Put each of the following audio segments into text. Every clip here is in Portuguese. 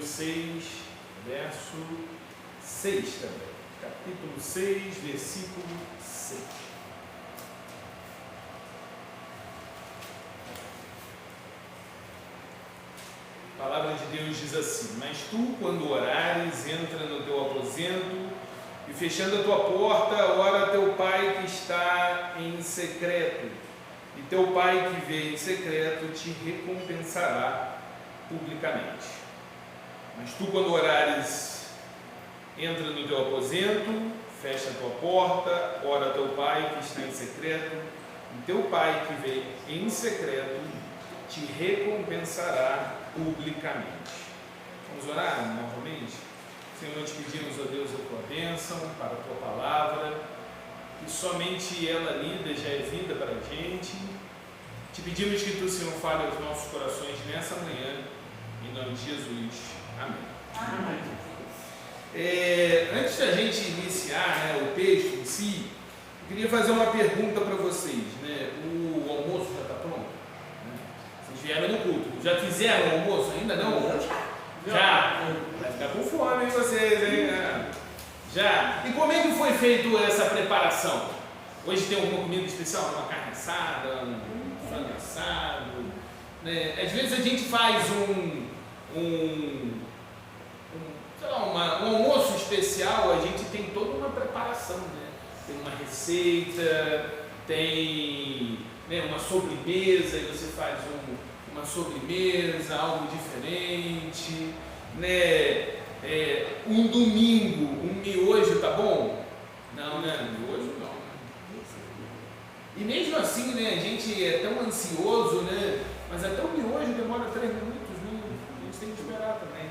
Mateus 6, verso 6 também. Capítulo 6, versículo 6. A palavra de Deus diz assim: mas tu, quando orares, entra no teu aposento e, fechando a tua porta, ora a teu pai que está em secreto, e teu pai que vê em secreto te recompensará publicamente. Mas tu, quando orares, entra no teu aposento, fecha a tua porta, ora a teu pai que está em secreto, e teu pai que vê em secreto te recompensará publicamente. Vamos orar novamente? Senhor, nós te pedimos, ó Deus, a tua bênção para a tua palavra, que somente ela lida já é vida para a gente. Te pedimos que tu, Senhor, fale aos nossos corações nessa manhã, em nome de Jesus. Amém. Amém. Antes da gente iniciar, o texto em si, eu queria fazer uma pergunta para vocês. O almoço já está pronto? Vocês vieram no culto. Já fizeram o almoço? Ainda não? Já? Vai ficar com fome, hein, vocês, hein? Já? E como é que foi feita essa preparação? Hoje tem alguma comida especial? Uma carne assada, um frango assado? Às vezes a gente faz um almoço especial, a gente tem toda uma preparação, Tem uma receita, tem uma sobremesa, e você faz uma sobremesa, algo diferente, um domingo, um miojo, tá bom? Não, miojo não. E mesmo assim, a gente é tão ansioso, mas até o miojo demora 3 minutos, a gente tem que esperar também,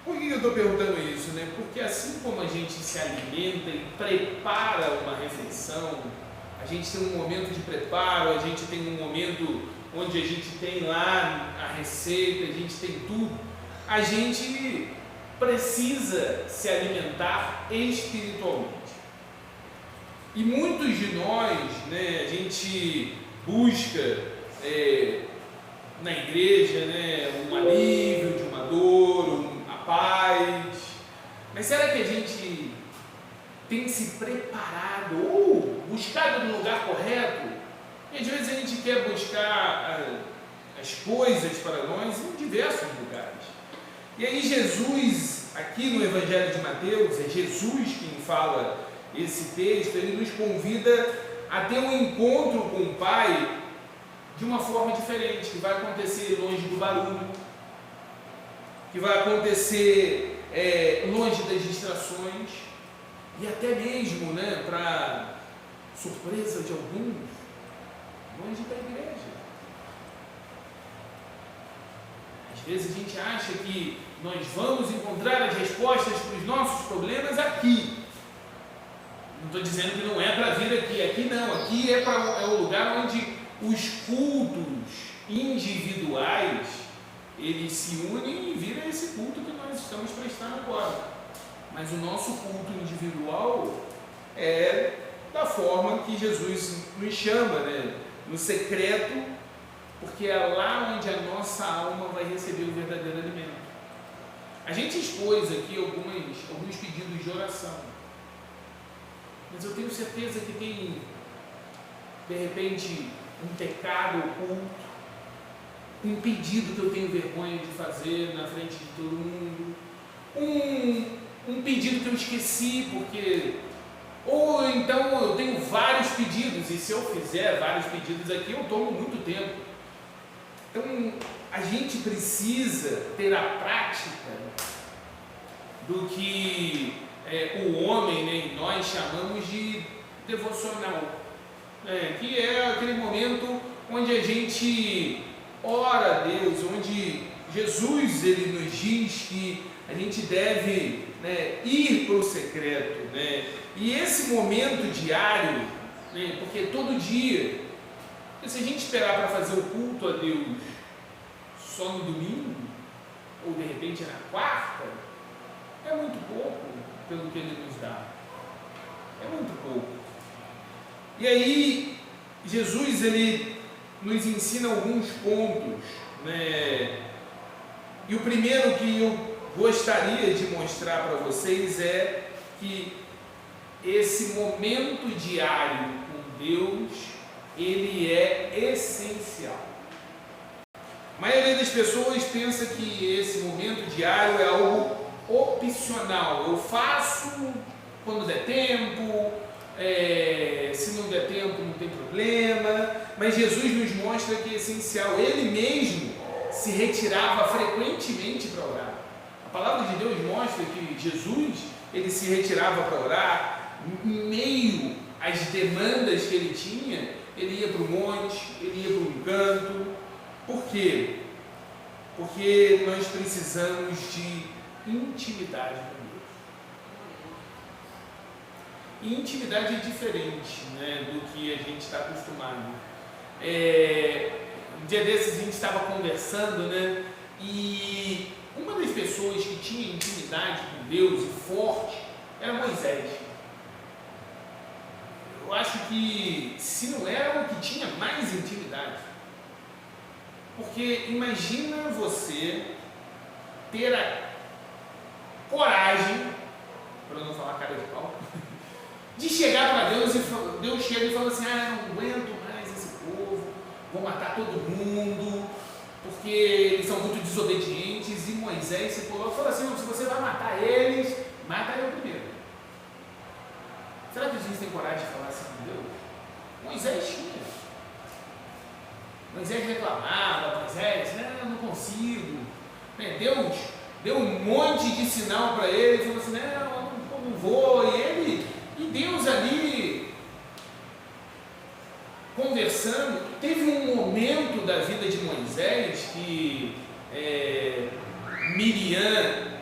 Por que eu estou perguntando isso, Porque assim como a gente se alimenta e prepara uma refeição, a gente tem um momento de preparo, a gente tem um momento onde a gente tem lá a receita, a gente tem tudo, a gente precisa se alimentar espiritualmente. E muitos de nós, a gente busca na igreja, um alívio de uma dor, a paz, mas será que a gente tem se preparado ou buscado no lugar correto? E às vezes a gente quer buscar as coisas para nós em diversos lugares. E aí Jesus, aqui no Evangelho de Mateus, é Jesus quem fala esse texto, ele nos convida a ter um encontro com o Pai de uma forma diferente, que vai acontecer longe do barulho, que vai acontecer longe das distrações, e até mesmo, para surpresa de alguns, longe da igreja. Às vezes a gente acha que nós vamos encontrar as respostas para os nossos problemas aqui. Não estou dizendo que não é para vir aqui não, aqui é o lugar onde os cultos individuais, eles se unem e viram esse culto que nós estamos prestando agora. Mas o nosso culto individual é da forma que Jesus nos chama, no secreto, porque é lá onde a nossa alma vai receber o verdadeiro alimento. A gente expôs aqui alguns pedidos de oração, mas eu tenho certeza que tem, de repente, um pecado oculto, um pedido que eu tenho vergonha de fazer na frente de todo mundo, um pedido que eu esqueci, ou então eu tenho vários pedidos, e se eu fizer vários pedidos aqui, eu tomo muito tempo. Então, a gente precisa ter a prática do que o homem, nós chamamos de devocional, que é aquele momento onde a gente ora a Deus, onde Jesus ele nos diz que a gente deve ir para o secreto, e esse momento diário, porque todo dia, se a gente esperar para fazer o culto a Deus só no domingo, ou de repente na quarta, é muito pouco pelo que Ele nos dá, é muito pouco. E aí Jesus ele nos ensina alguns pontos, E o primeiro que eu gostaria de mostrar para vocês é que esse momento diário com Deus, ele é essencial. A maioria das pessoas pensa que esse momento diário é algo opcional. Eu faço quando der tempo, se não der tempo não tem problema, mas Jesus nos mostra que é essencial. Ele mesmo se retirava frequentemente para orar. A palavra de Deus mostra que Jesus, ele se retirava para orar, em meio às demandas que ele tinha, ele ia para o monte, ele ia para um canto. Por quê? Porque nós precisamos de intimidade com Deus. E intimidade é diferente, né, do que a gente está acostumado. Um dia desses a gente estava conversando, né, e uma das pessoas que tinha intimidade com Deus e forte era Moisés. Eu acho que se não era o que tinha mais intimidade. Porque imagina você ter a coragem, para não falar cara de pau, de chegar para Deus e Deus chega e fala assim: não aguento mais esse povo, vou matar todo mundo, porque eles são muito desobedientes. E Moisés se colocou e falou assim: não, se você vai matar eles, mata eu primeiro. Será que Jesus tem coragem de falar assim com Deus? Moisés tinha. Moisés reclamava, Moisés, não consigo. Deus deu um monte de sinal para ele, falou assim: não vou. E Deus ali conversando. Teve um momento da vida de Moisés que Miriam,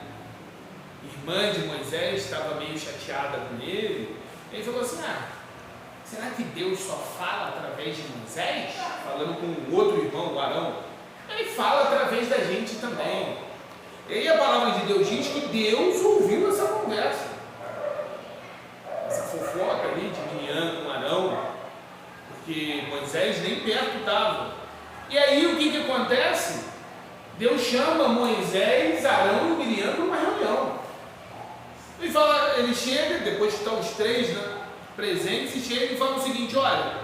irmã de Moisés, estava meio chateada com ele. Ele falou assim: será que Deus só fala através de Moisés? Falando com o outro irmão, o Arão. Ele fala através da gente também. E aí a palavra de Deus diz que Deus ouviu essa conversa, essa fofoca ali de Miriam com Arão, porque Moisés nem perto estava. E aí o que acontece? Deus chama Moisés, Arão e Miriam para uma reunião. Ele chega, depois que estão os três, né, presentes, e chega e fala o seguinte: olha,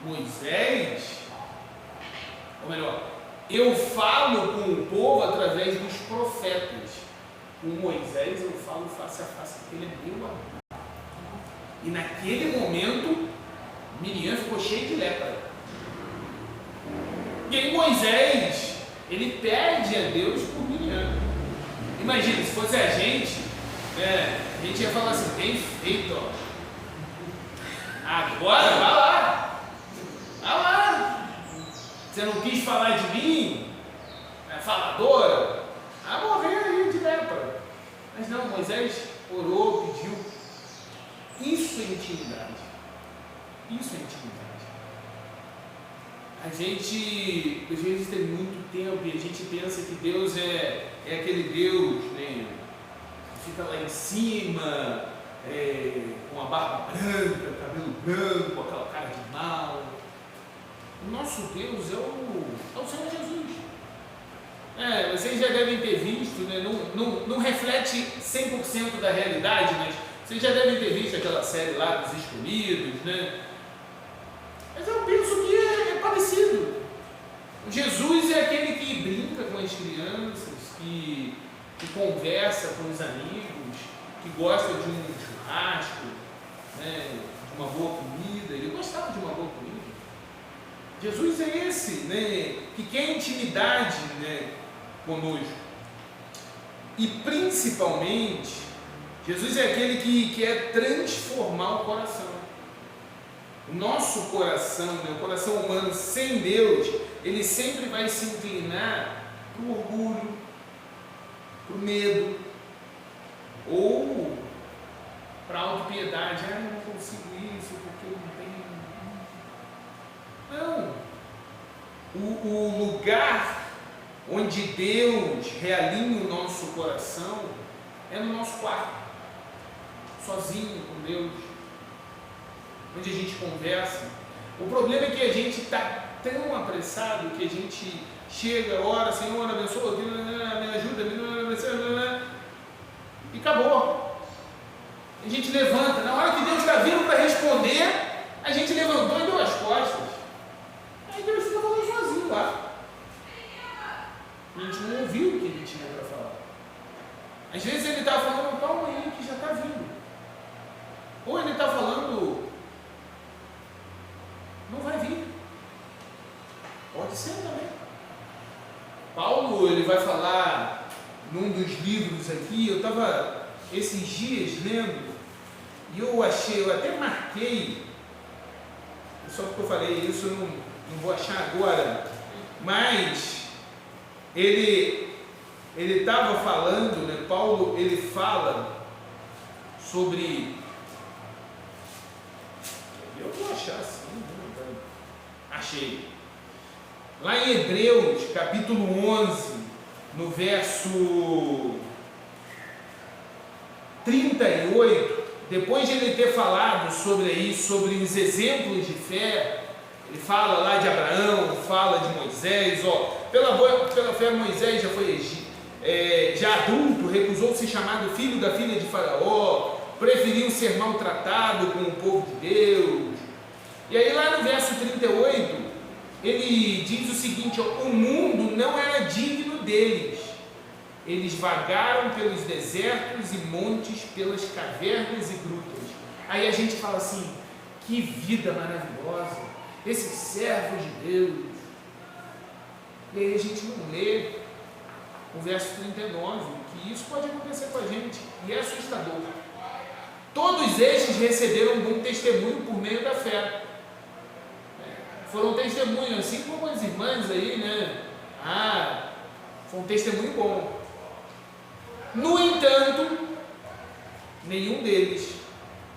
Moisés, ou melhor, eu falo com o povo através dos profetas. Com Moisés eu falo face a face, porque ele é meu amigo. E naquele momento Miriam ficou cheia de lepra. E aí Moisés, ele pede a Deus por Miriam. Imagina, se fosse a gente ia falar assim: bem feito, ó. Agora vai lá. Você não quis falar de mim, faladora, morrer aí de lepra. Mas não, Moisés orou, pediu. Isso é intimidade. A gente, às vezes, tem muito tempo e a gente pensa que Deus é aquele Deus, né, que fica lá em cima, com a barba branca, cabelo branco, aquela cara de mal. O nosso Deus é o Senhor Jesus. Vocês já devem ter visto, né? Não reflete 100% da realidade, mas vocês já devem ter visto aquela série lá dos Escolhidos, né? Mas eu penso que é parecido. Jesus é aquele que brinca com as crianças, que conversa com os amigos, que gosta de um churrasco, né? De uma boa comida. Ele gostava de uma boa comida. Jesus é esse, né, que quer intimidade, né, conosco. E principalmente, Jesus é aquele que quer transformar o coração. O nosso coração, né, o coração humano sem Deus, ele sempre vai se inclinar para o orgulho, para o medo, ou para a autopiedade. Eu não consigo isso porque eu não tenho. Não. O lugar onde Deus realinha o nosso coração é no nosso quarto, sozinho com Deus, onde a gente conversa. O problema é que a gente está tão apressado que a gente chega, ora, Senhor, abençoa, me ajuda, e acabou. A gente levanta, na hora que Deus está vindo para responder, a gente levantou e deu as costas. Aí Deus fica falando sozinho lá. A gente não ouviu o que ele tinha para falar. Às vezes ele está falando, calma aí, que já está vindo. Ou ele está falando, não vai vir. Pode ser também. Paulo, ele vai falar num dos livros aqui, eu estava esses dias lendo, e eu até marquei, só porque eu falei isso, eu não vou achar agora, mas ele estava falando, né, Paulo, ele fala sobre, eu vou achar assim, achei, lá em Hebreus, capítulo 11, no verso 38, depois de ele ter falado sobre os exemplos de fé, ele fala lá de Abraão, fala de Moisés, pela fé Moisés já foi já adulto, recusou-se chamado filho da filha de Faraó, preferiu ser maltratado com o povo de Deus. E aí lá no verso 38, ele diz o seguinte, o mundo não era digno deles, eles vagaram pelos desertos e montes, pelas cavernas e grutas. Aí a gente fala assim, que vida maravilhosa, esses servos de Deus. E aí a gente não lê o verso 39, que isso pode acontecer com a gente, e é assustador. Todos estes receberam um bom testemunho por meio da fé. Foram testemunhos, assim como as irmãs aí, né? Foi um testemunho bom. No entanto, nenhum deles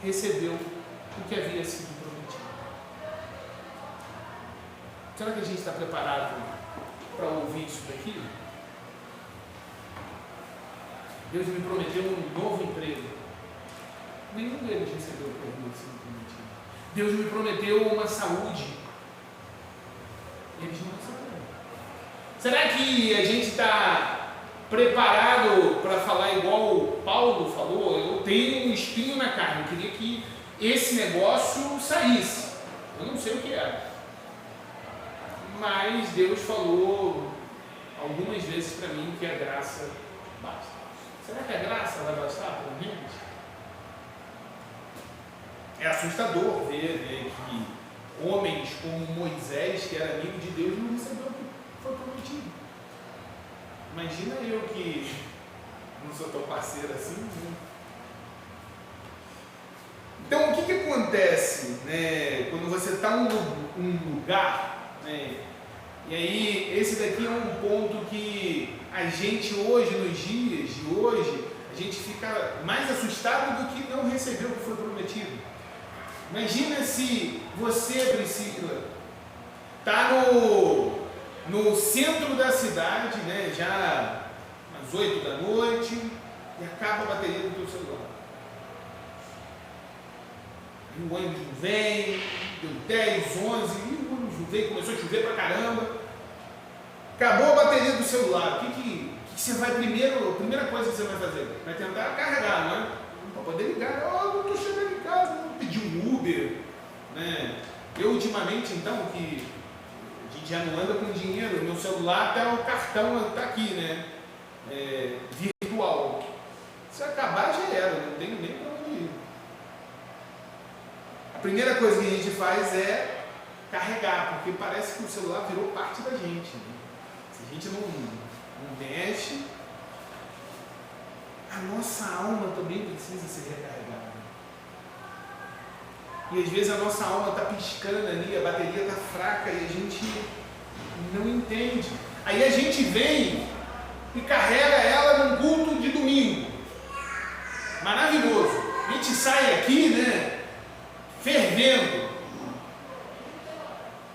recebeu o que havia sido prometido. Será que a gente está preparado para ouvir isso daqui? Deus me prometeu um novo emprego. Nenhum deles recebeu o que havia sido prometido. Deus me prometeu uma saúde. Eles não receberam. Será que a gente está preparado para falar igual Paulo falou? Eu tenho um espinho na carne, eu queria que esse negócio saísse. Eu não sei o que é. Mas Deus falou algumas vezes para mim que a graça basta. Será que a graça vai bastar para a gente? É assustador ver, né, que homens como Moisés, que era amigo de Deus, não recebeu o que foi prometido. Imagina eu que não sou tão parceiro assim, né? Então, o que acontece, né, quando você está em um lugar, né, e aí esse daqui é um ponto que a gente hoje, nos dias de hoje, a gente fica mais assustado do que não receber o que foi prometido. Imagina se você, Priscila, está no centro da cidade, né, já às 8 da noite, e acaba a bateria do teu celular. E o ônibus não vem, deu 10, 11, e o ônibus não veio, começou a chover pra caramba. Acabou a bateria do celular. O que você vai primeiro, a primeira coisa que você vai fazer? Vai tentar carregar, não é? Para poder ligar. Não estou chegando em casa, vou pedir um Uber, né? Eu ultimamente, então, que a gente já não anda com dinheiro, meu celular até o cartão está aqui, né? Virtual. Se acabar já era, não tenho nem para onde ir. A primeira coisa que a gente faz é carregar, porque parece que o celular virou parte da gente, né? Se a gente não mexe, a nossa alma também precisa ser recarregada. E às vezes a nossa alma está piscando ali, a bateria está fraca e a gente não entende. Aí a gente vem e carrega ela num culto de domingo. Maravilhoso. A gente sai aqui, né, fervendo.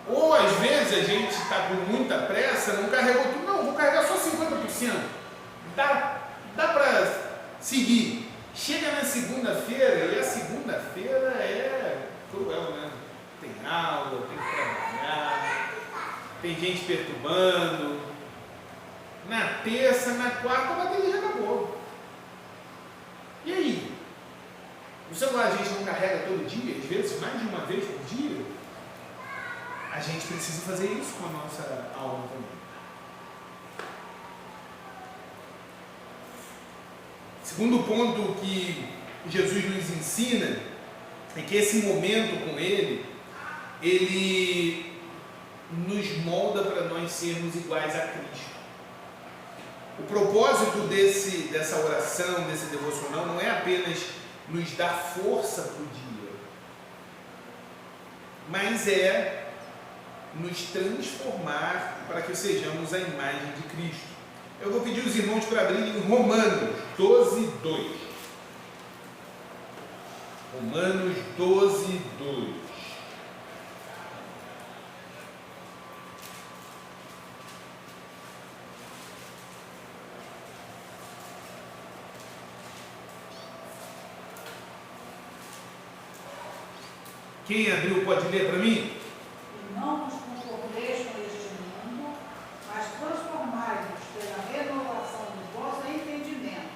Ou às vezes a gente está com muita pressa, não carregou tudo. Não, vou carregar só 50%. Dá para seguir. Chega na segunda-feira, e a segunda-feira é cruel, né? Tem aula, tem que trabalhar, tem gente perturbando. na terça, na quarta, a bateria já acabou. E aí? O celular a gente não carrega todo dia, às vezes mais de uma vez por dia? A gente precisa fazer isso com a nossa alma também. Segundo ponto que Jesus nos ensina é que esse momento com Ele nos molda para nós sermos iguais a Cristo. O propósito dessa oração, desse devocional, não é apenas nos dar força para o dia, mas é nos transformar para que sejamos a imagem de Cristo. Eu vou pedir os irmãos para abrirem Romanos 12, 2. Romanos 12, 2. Quem abriu pode ler para mim? E não vos conformeis com este mundo, mas transformai-vos pela renovação do vosso entendimento,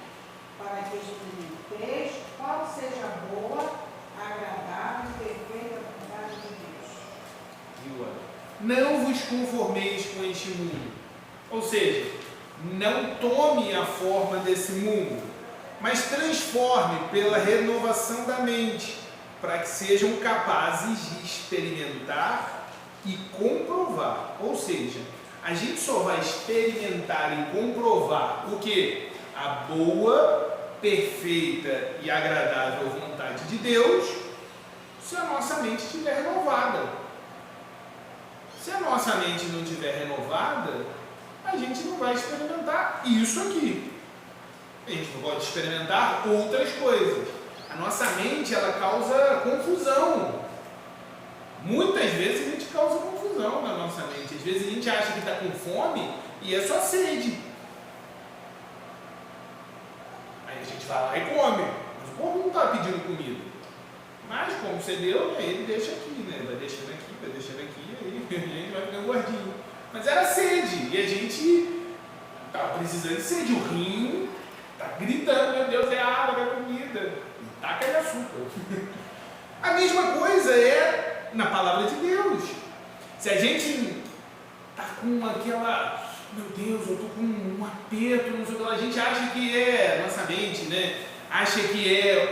para que experimenteis qual seja a boa, agradável e perfeita vontade de Deus. Não vos conformeis com este mundo. Ou seja, não tome a forma desse mundo, mas transforme pela renovação da mente, para que sejam capazes de experimentar e comprovar. Ou seja, a gente só vai experimentar e comprovar o que? A boa, perfeita e agradável vontade de Deus, se a nossa mente estiver renovada. Se a nossa mente não estiver renovada, a gente não vai experimentar isso aqui. A gente não pode experimentar outras coisas. A nossa mente, ela causa confusão. Muitas vezes a gente causa confusão na nossa mente. Às vezes a gente acha que está com fome e é só sede. Aí a gente vai lá e come. Mas o povo não está pedindo comida. Mas como você deu, ele deixa aqui, né? Vai deixando aqui, aí a gente vai ficando gordinho. Mas era sede. E a gente estava precisando de sede. O rim está gritando, meu Deus, é água, é comida. Taca de açúcar. A mesma coisa é na palavra de Deus. Se a gente está com aquela, meu Deus, eu estou com um aperto, não sei o que lá, a gente acha que é, nossa mente, né? Acha que é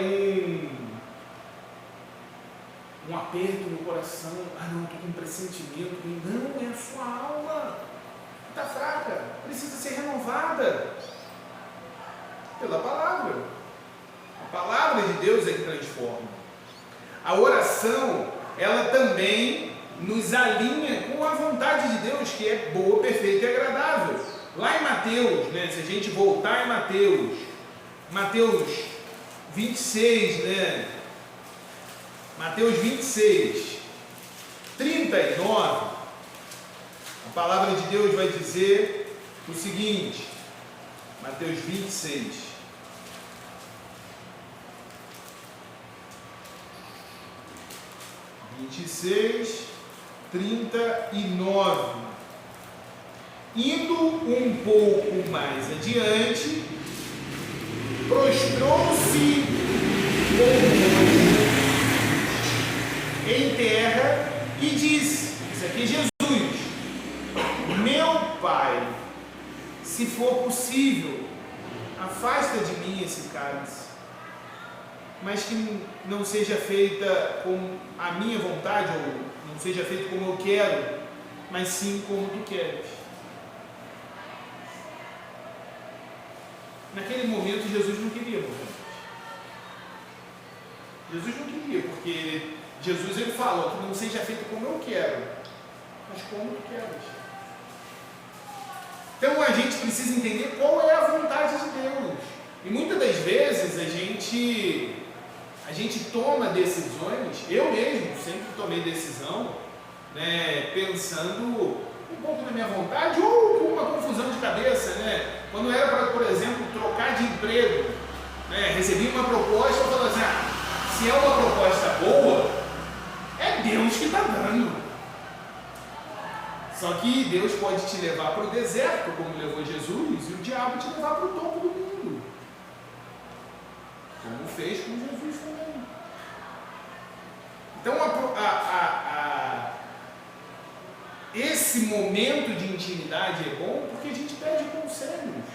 um aperto no coração. Ah, não, estou com um pressentimento. Não, é a sua alma. Está fraca, precisa ser renovada pela palavra. A palavra de Deus é que transforma. A oração, ela também nos alinha com a vontade de Deus, que é boa, perfeita e agradável. Lá em Mateus, né, se a gente voltar em Mateus 26, né? Mateus 26, 39, a palavra de Deus vai dizer o seguinte, Mateus 26, 39. Indo um pouco mais adiante, prostrou-se em terra e disse, isso aqui é Jesus, meu Pai, se for possível, afasta de mim esse cálice, mas que não seja feita com a minha vontade, ou não seja feito como eu quero, mas sim como tu queres. Naquele momento Jesus não queria morrer. Jesus não queria, porque Jesus ele falou que não seja feito como eu quero, mas como tu queres. Então a gente precisa entender qual é a vontade de Deus. E muitas das vezes a gente toma decisões, eu mesmo sempre tomei decisão, né, pensando um pouco na minha vontade ou com uma confusão de cabeça, né? Quando era para, por exemplo, trocar de emprego, né, recebi uma proposta, eu falava assim, se é uma proposta boa, é Deus que está dando. Só que Deus pode te levar para o deserto, como levou Jesus, e o diabo te levar para o topo do mundo, como fez com Jesus também. Então, esse momento de intimidade é bom porque a gente perde conselhos.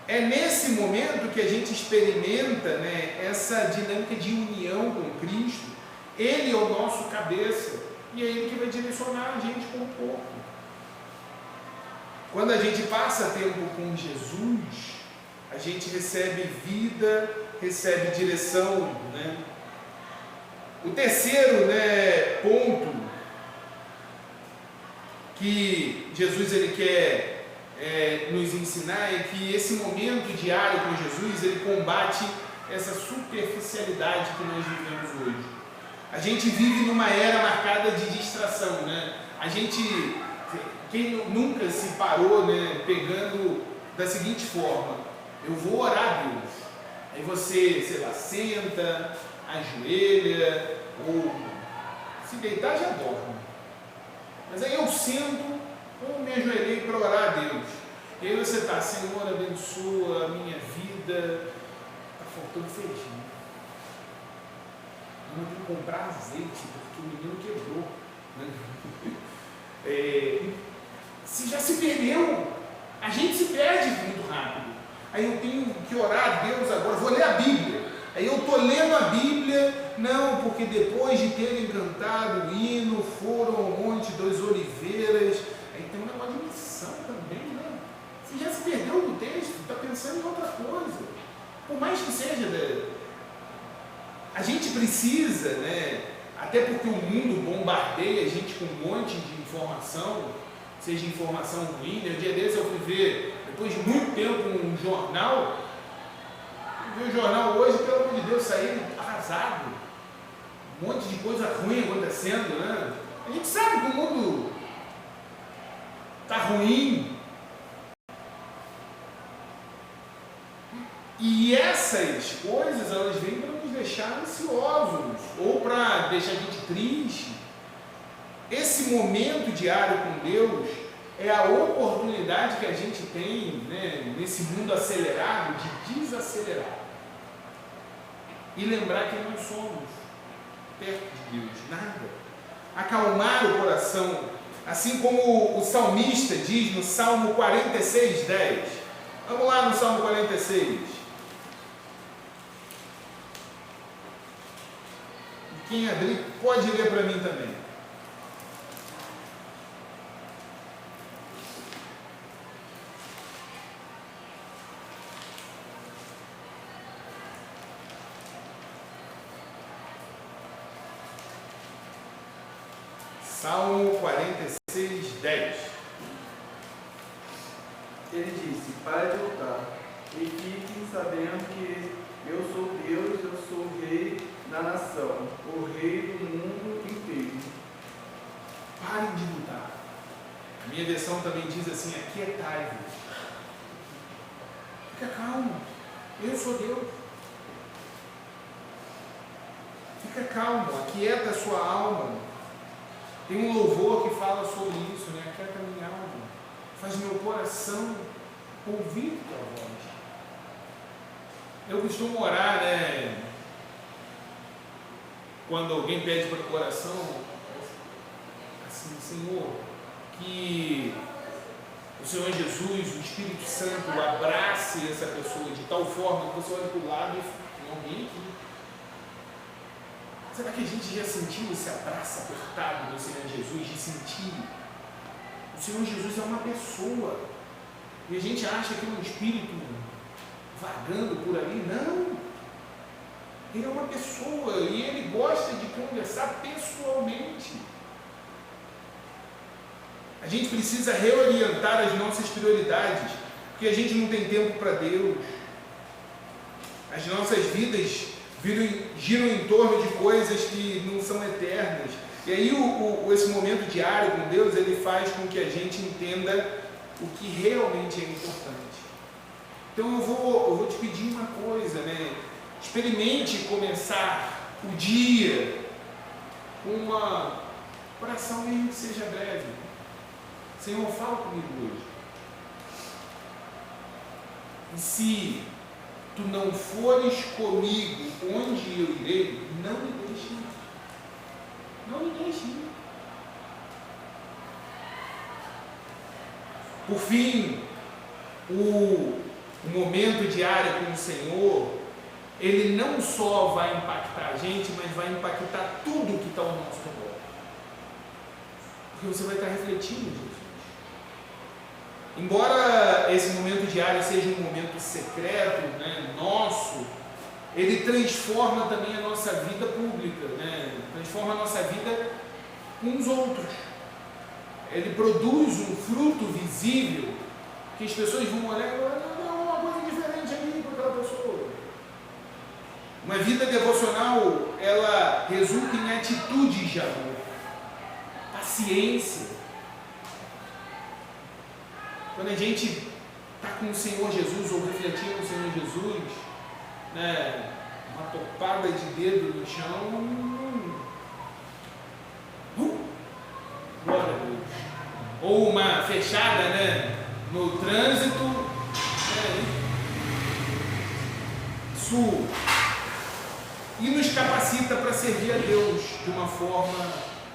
É nesse momento que a gente experimenta, né, essa dinâmica de união com Cristo. Ele é o nosso cabeça e é Ele que vai direcionar a gente como corpo. Quando a gente passa tempo com Jesus, a gente recebe vida, recebe direção, né? O terceiro, né, ponto que Jesus ele quer nos ensinar é que esse momento diário com Jesus ele combate essa superficialidade que nós vivemos hoje. A gente vive numa era marcada de distração, né? A gente, quem nunca se parou, né, pegando da seguinte forma: eu vou orar a Deus. Aí você, sei lá, senta, ajoelha, ou se deitar já dorme. Mas aí eu sento, ou me ajoelhei para orar a Deus. E aí você está: Senhor, abençoa a minha vida. Está faltando feijão. Eu não tenho que comprar azeite, porque o menino quebrou. Se já se perdeu. A gente se perde muito rápido. Aí eu tenho que orar a Deus agora, vou ler a Bíblia. Aí eu estou lendo a Bíblia, não, porque depois de terem cantado o hino, foram ao Monte das Oliveiras. Aí tem um negócio de missão também, né? Você já se perdeu no texto, está pensando em outra coisa. Por mais que seja, a gente precisa, né? Até porque o mundo bombardeia a gente com um monte de informação, seja informação ruim. Um dia desse eu fui ver, depois de muito tempo, um jornal. Eu vi o jornal hoje, pelo amor de Deus, saí arrasado. Um monte de coisa ruim acontecendo, né? A gente sabe que o mundo está ruim. E essas coisas, elas vêm para nos deixar ansiosos, ou para deixar a gente triste. Esse momento diário com Deus é a oportunidade que a gente tem, né, nesse mundo acelerado, de desacelerar. E lembrar que nós somos perto de Deus, nada. Acalmar o coração, assim como o salmista diz no Salmo 46, 10. Vamos lá no Salmo 46. Quem abrir, pode ler para mim também. Salmo 46, 10. Ele disse: para de lutar, e fiquem sabendo que eu sou Deus, eu sou o Rei da nação, o Rei do mundo inteiro. Parem de lutar. A minha versão também diz assim: aquietai-vos. Fica calmo. Eu sou Deus. Fica calmo, aquieta a sua alma. Tem um louvor que fala sobre isso, né? Aquieta a minha alma. Faz meu coração ouvir tua voz. Eu costumo orar, né? Quando alguém pede para o coração, assim, Senhor, que o Senhor Jesus, o Espírito Santo, abrace essa pessoa de tal forma que você olha para o lado e tem alguém aqui. Será que a gente já sentiu esse abraço apertado do Senhor Jesus, de sentir? O Senhor Jesus é uma pessoa, e a gente acha que é um espírito vagando por ali. Não! Ele é uma pessoa, e Ele gosta de conversar pessoalmente. A gente precisa reorientar as nossas prioridades, porque a gente não tem tempo para Deus. As nossas vidas giram em torno de coisas que não são eternas. E aí esse momento diário com Deus, ele faz com que a gente entenda o que realmente é importante. Então eu vou te pedir uma coisa, né? Experimente começar o dia com uma oração, mesmo que seja breve. Senhor, fala comigo hoje. E se tu não fores comigo onde eu irei, não me deixe ir. Não me deixe ir. Por fim, o momento diário com o Senhor, ele não só vai impactar a gente, mas vai impactar tudo que está ao nosso redor. Porque você vai estar refletindo Jesus. Embora esse momento diário seja um momento secreto, né, nosso, ele transforma também a nossa vida pública, né, transforma a nossa vida com os outros. Ele produz um fruto visível que as pessoas vão olhar e falar, não, uma coisa diferente ali com aquela pessoa. Uma vida devocional, ela resulta em atitudes de amor, paciência. Quando a gente está com o Senhor Jesus ou refletindo o Senhor Jesus, né, uma topada de dedo no chão, glória a Deus. Ou uma fechada, né, no trânsito, isso e nos capacita para servir a Deus de uma forma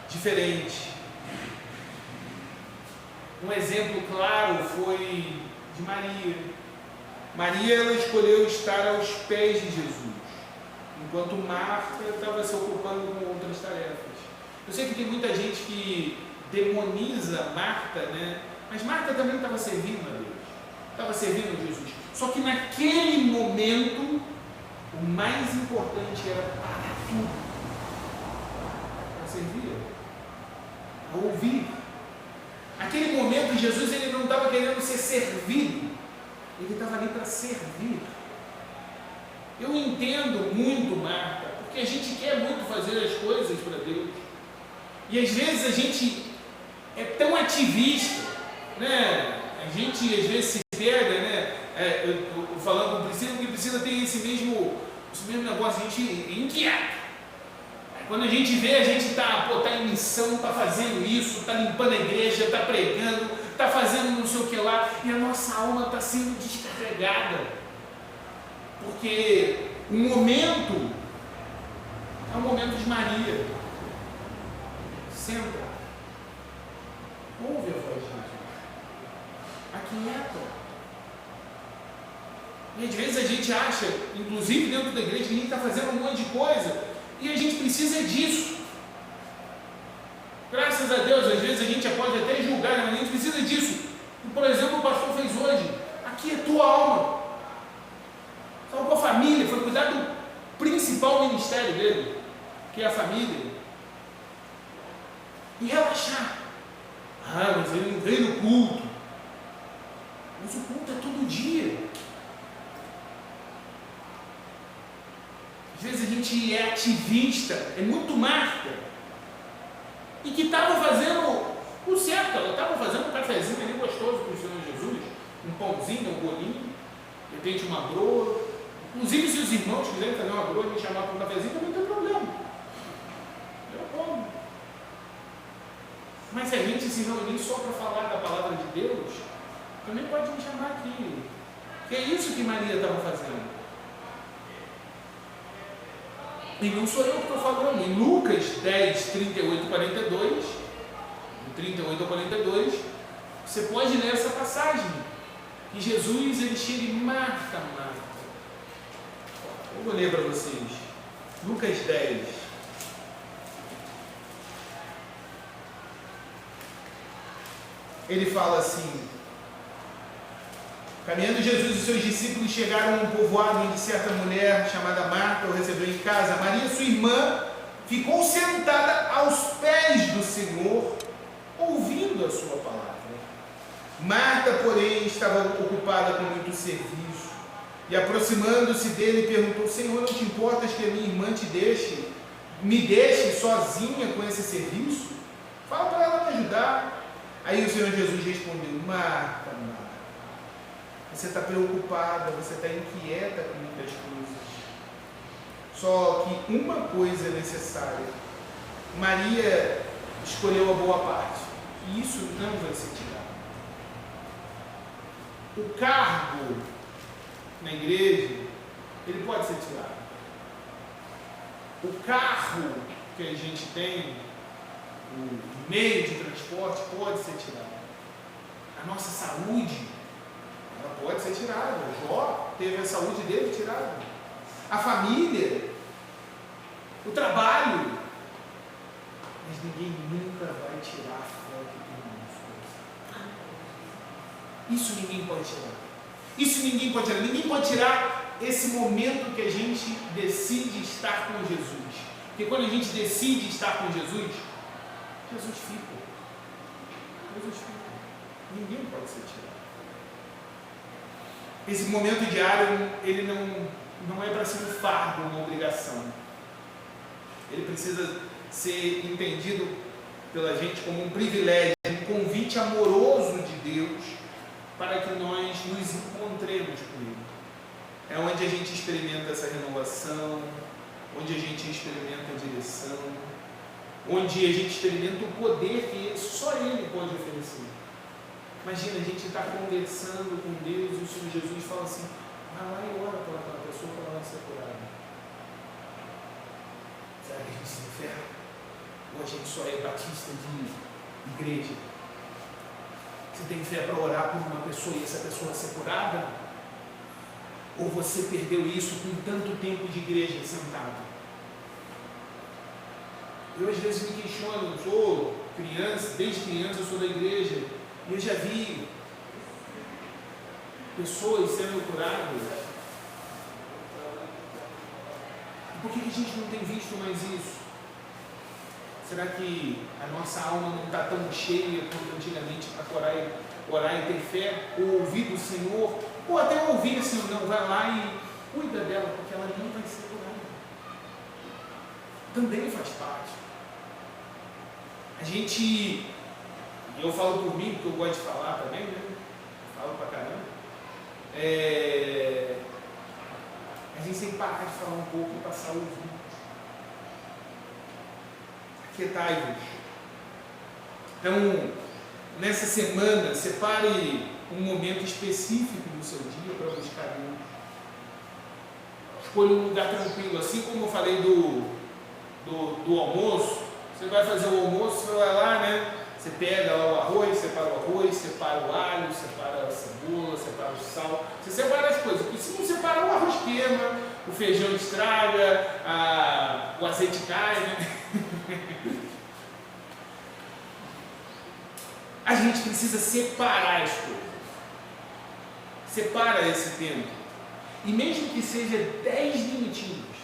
diferente. Um exemplo claro foi de Maria. Maria, ela escolheu estar aos pés de Jesus, enquanto Marta estava se ocupando com outras tarefas. Eu sei que tem muita gente que demoniza Marta, né? Mas Marta também estava servindo a Deus, estava servindo a Jesus. Só que naquele momento, o mais importante era parar tudo para servir, para ouvir. Naquele momento, Jesus ele não estava querendo ser servido, ele estava ali para servir. Eu entendo muito Marta, porque a gente quer muito fazer as coisas para Deus. E às vezes a gente é tão ativista, né? A gente às vezes se pega, né? Eu falando com o Priscila, que precisa ter esse mesmo negócio, a gente inquieta. Quando a gente vê, a gente está em missão, está fazendo isso, está limpando a igreja, está pregando, está fazendo não sei o que lá, e a nossa alma está sendo descarregada. Porque o momento é o momento de Maria. Senta. Ouve a voz de Jesus. Aquieta. E às vezes a gente acha, inclusive dentro da igreja, que a gente está fazendo um monte de coisa. E a gente precisa disso. Graças a Deus, às vezes a gente pode até julgar, mas a gente precisa disso. Por exemplo, o pastor fez hoje. Aqui é tua alma. Estava com a família, foi cuidar do principal ministério dele, que é a família. E relaxar. Ah, mas ele não veio no culto. Mas o culto é todo dia. Às vezes a gente é ativista, é muito Marta, e que estava fazendo o certo, ela estava fazendo um cafezinho ali gostoso para o Senhor Jesus, um pãozinho, um bolinho, de repente uma broa. Inclusive, se os irmãos quiserem fazer uma broa e me chamar para um cafezinho, também não tem problema. Eu como. Mas se a gente se reunir só para falar da palavra de Deus, também pode me chamar aqui. Que é isso que Maria estava fazendo. E não sou eu que estou falando. Em Lucas 10, 38 e 42, 38 a 42, você pode ler essa passagem. Que Jesus, ele chega e Marta. Eu vou ler para vocês. Lucas 10. Ele fala assim: caminhando Jesus e seus discípulos chegaram a um povoado onde certa mulher chamada Marta o recebeu em casa. Maria, sua irmã, ficou sentada aos pés do Senhor, ouvindo a sua palavra. Marta, porém, estava ocupada com muito serviço, e aproximando-se dele, perguntou: Senhor, não te importas que a minha irmã me deixe sozinha com esse serviço? Fala para ela me ajudar. Aí o Senhor Jesus respondeu: Marta, Marta, você está preocupada, você está inquieta com muitas coisas. Só que uma coisa é necessária. Maria escolheu a boa parte, e isso não vai ser tirado. O cargo na igreja, ele pode ser tirado. O carro que a gente tem, o meio de transporte, pode ser tirado. A nossa saúde, ela pode ser tirada. Jó teve a saúde dele tirada. A família, o trabalho. Mas ninguém nunca vai tirar a fé que tem no nosso coração. Isso ninguém pode tirar. Isso ninguém pode tirar. Ninguém pode tirar esse momento que a gente decide estar com Jesus. Porque quando a gente decide estar com Jesus, Jesus fica. Jesus fica. Ninguém pode ser tirado. Esse momento diário, ele não é para ser um fardo, uma obrigação. Ele precisa ser entendido pela gente como um privilégio, um convite amoroso de Deus para que nós nos encontremos com Ele. É onde a gente experimenta essa renovação, onde a gente experimenta a direção, onde a gente experimenta o poder que só Ele pode oferecer. Imagina, a gente está conversando com Deus e o Senhor Jesus fala assim: vai lá e ora por aquela pessoa para ela ser curada. Será que a gente se ferra? Ou a gente só é batista de igreja? Você tem fé para orar por uma pessoa e essa pessoa ser curada? Ou você perdeu isso com tanto tempo de igreja sentado? Eu às vezes me questiono, eu sou criança, desde criança eu sou da igreja, e eu já vi pessoas sendo curadas. Por que a gente não tem visto mais isso? Será que a nossa alma não está tão cheia quanto antigamente para orar e ter fé, ou ouvir do Senhor, ou até ouvir assim, não, vai lá e cuida dela, porque ela não vai ser curada. Também faz parte. A gente, e eu falo por mim, porque eu gosto de falar também, né? Falo pra caramba. A gente tem que parar de falar um pouco e passar a ouvir. Aquietai-vos. Então, nessa semana, separe um momento específico do seu dia para buscar Deus. Escolha um lugar tranquilo. Assim como eu falei do almoço, você vai fazer o almoço, você vai lá, né? Você pega lá o arroz, separa o alho, separa a cebola, separa o sal. Você separa as coisas. Porque se não separar, o arroz queima, o feijão estraga, o azeite cai, né? A gente precisa separar as coisas. Separa esse tempo. E mesmo que seja 10 minutinhos,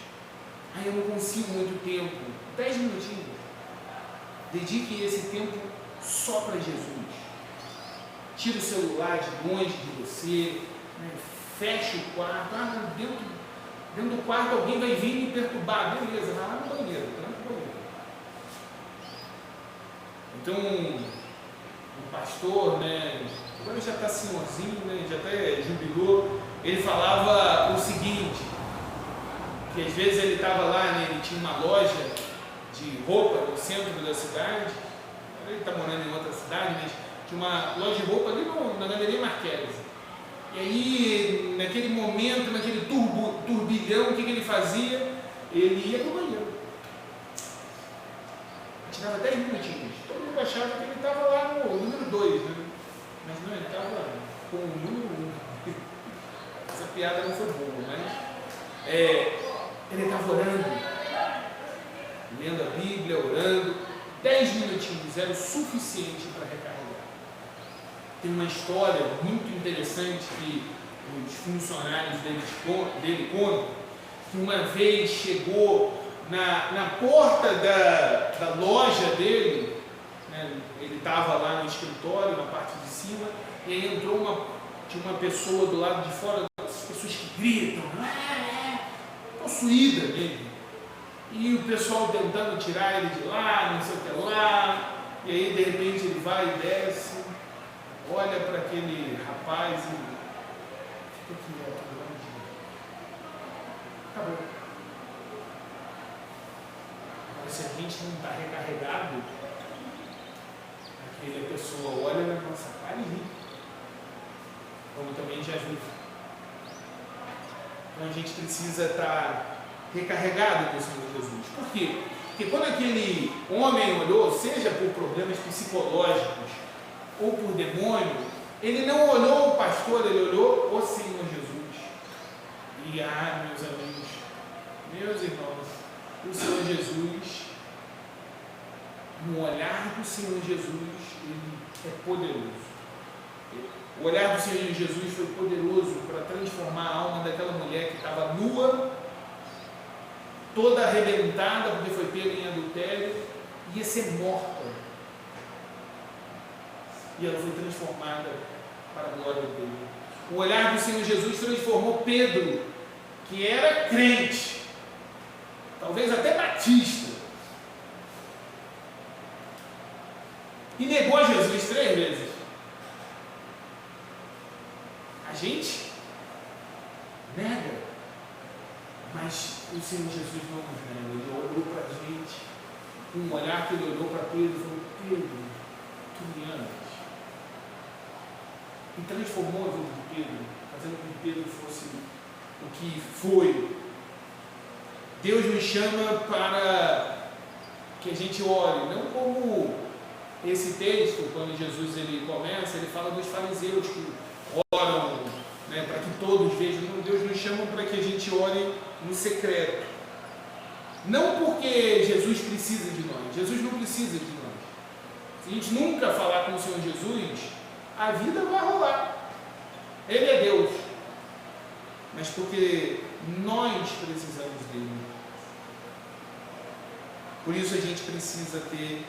eu não consigo muito tempo. 10 minutinhos. Dedique esse tempo só para Jesus. Tira o celular de longe de você, né? Fecha o quarto. Dentro do quarto alguém vai vir me perturbar. Beleza, vai lá no banheiro. Então, o pastor, né, agora já está senhorzinho, né, já até jubilou, ele falava o seguinte, que às vezes ele estava lá, né, ele tinha uma loja de roupa no centro da cidade, ele está morando em outra cidade, mas tinha uma loja de roupa ali na Galeria Marquesa. E aí, naquele momento, naquele turbilhão, o que ele fazia? Ele ia para o banheiro. Tirava 10 minutinhos. Todo mundo achava que ele estava lá no número 2, né? Mas não, ele estava com o número 1. Essa piada não foi boa, mas ele estava orando, lendo a Bíblia, orando. 10 minutinhos era o suficiente para recarregar. Tem uma história muito interessante que os funcionários dele contam, que uma vez chegou na porta da loja dele, né, ele estava lá no escritório, na parte de cima, e aí entrou tinha uma pessoa do lado de fora, as pessoas que gritam, possuída mesmo. E o pessoal tentando tirar ele de lá, não sei o que lá, e aí de repente ele vai e desce, olha para aquele rapaz e fica quieto, acabou. Agora, se a gente não está recarregado, aquela pessoa olha na nossa cara e ri. como também de ajuda. Então a gente precisa estar recarregado com o Senhor Jesus. Por quê? Porque quando aquele homem olhou, seja por problemas psicológicos ou por demônio, ele não olhou o pastor, ele olhou o Senhor Jesus. E meus amigos, meus irmãos, o Senhor Jesus, no olhar do Senhor Jesus, ele é poderoso. O olhar do Senhor Jesus foi poderoso para transformar a alma daquela mulher que estava nua, toda arrebentada porque foi pega em adultério, ia ser morta. E ela foi transformada para a glória dele. O olhar do Senhor Jesus transformou Pedro, que era crente, talvez até batista, e negou Jesus 3 vezes. A gente nega, mas o Senhor Jesus não nos nega. Ele olhou para a gente, com um olhar que ele olhou para Pedro e falou: Pedro, tu me amas? E transformou a vida de Pedro, fazendo com que Pedro fosse o que foi. Deus nos chama para que a gente ore, não como esse texto, quando Jesus ele começa, ele fala dos fariseus que oram, né, para que todos vejam. Não, Deus nos chama para que a gente ore no secreto. Não porque Jesus precisa de nós, Jesus não precisa de nós. Se a gente nunca falar com o Senhor Jesus, a vida vai rolar. Ele é Deus. Mas porque nós precisamos dele. Por isso a gente precisa ter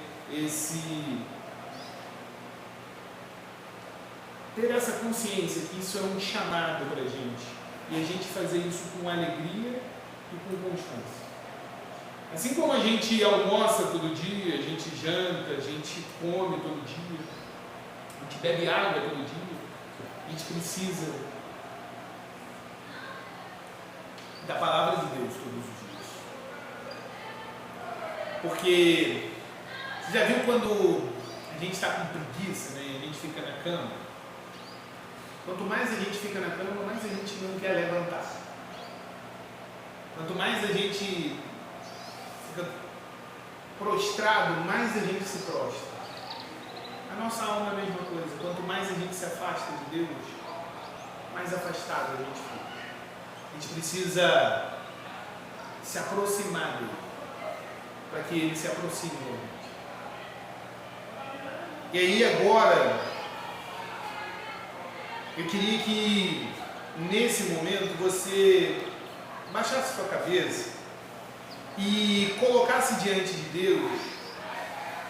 essa consciência que isso é um chamado para a gente. E a gente fazer isso com alegria e com constância. Assim como a gente almoça todo dia, a gente janta, a gente come todo dia, a gente bebe água todo dia, a gente precisa da palavra de Deus todos os dias. Porque você já viu quando a gente está com preguiça, né, e a gente fica na cama? Quanto mais a gente fica na cama, mais a gente não quer levantar. Quanto mais a gente fica prostrado, mais a gente se prostra. A nossa alma é a mesma coisa. Quanto mais a gente se afasta de Deus, mais afastado a gente fica. A gente precisa se aproximar dele, para que ele se aproxime da gente. E aí agora, eu queria que nesse momento você baixasse sua cabeça e colocasse diante de Deus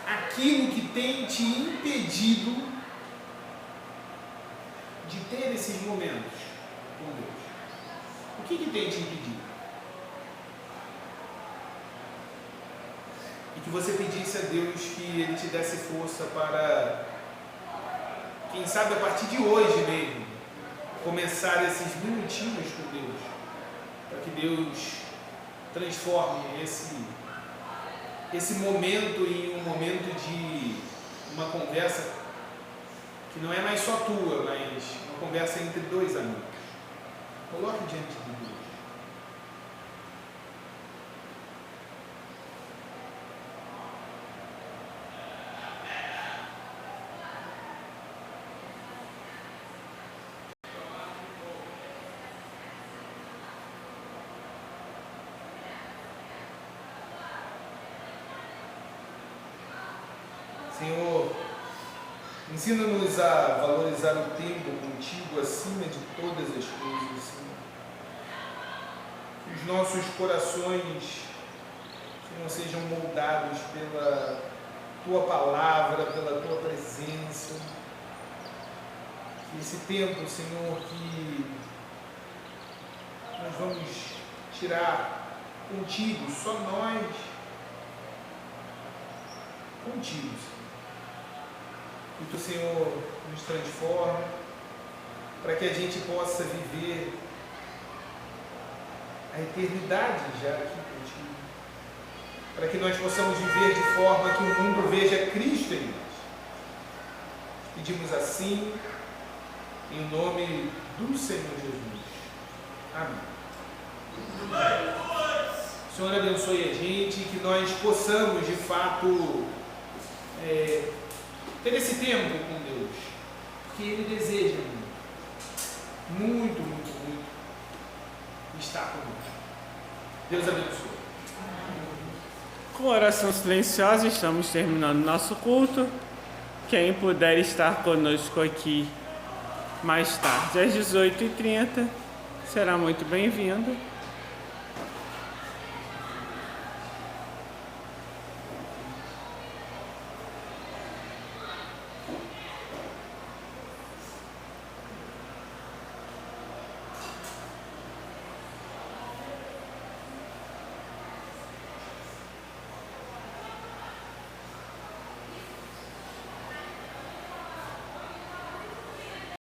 aquilo que tem te impedido de ter esses momentos com Deus. O que tem te impedido? E que você pedisse a Deus que Ele te desse força para, quem sabe a partir de hoje mesmo, começar esses minutinhos com Deus, para que Deus transforme esse momento em um momento de uma conversa que não é mais só tua, mas uma conversa entre dois amigos. Coloque diante de Deus. Senhor, ensina-nos a valorizar o tempo contigo acima de todas as coisas, Senhor. Que os nossos corações, Senhor, sejam moldados pela Tua palavra, pela Tua presença. Que esse tempo, Senhor, que nós vamos tirar contigo, só nós, contigo, Senhor. Que tu, Senhor, nos transforme para que a gente possa viver a eternidade já aqui contigo. Para que nós possamos viver de forma que o mundo veja Cristo em nós. Pedimos assim, Em nome do Senhor Jesus. Amém. O Senhor abençoe a gente, que nós possamos de fato ter esse tempo com Deus, porque Ele deseja muito, muito, muito estar conosco. Deus abençoe. Com oração silenciosa, estamos terminando nosso culto. Quem puder estar conosco aqui mais tarde, às 18h30, será muito bem-vindo.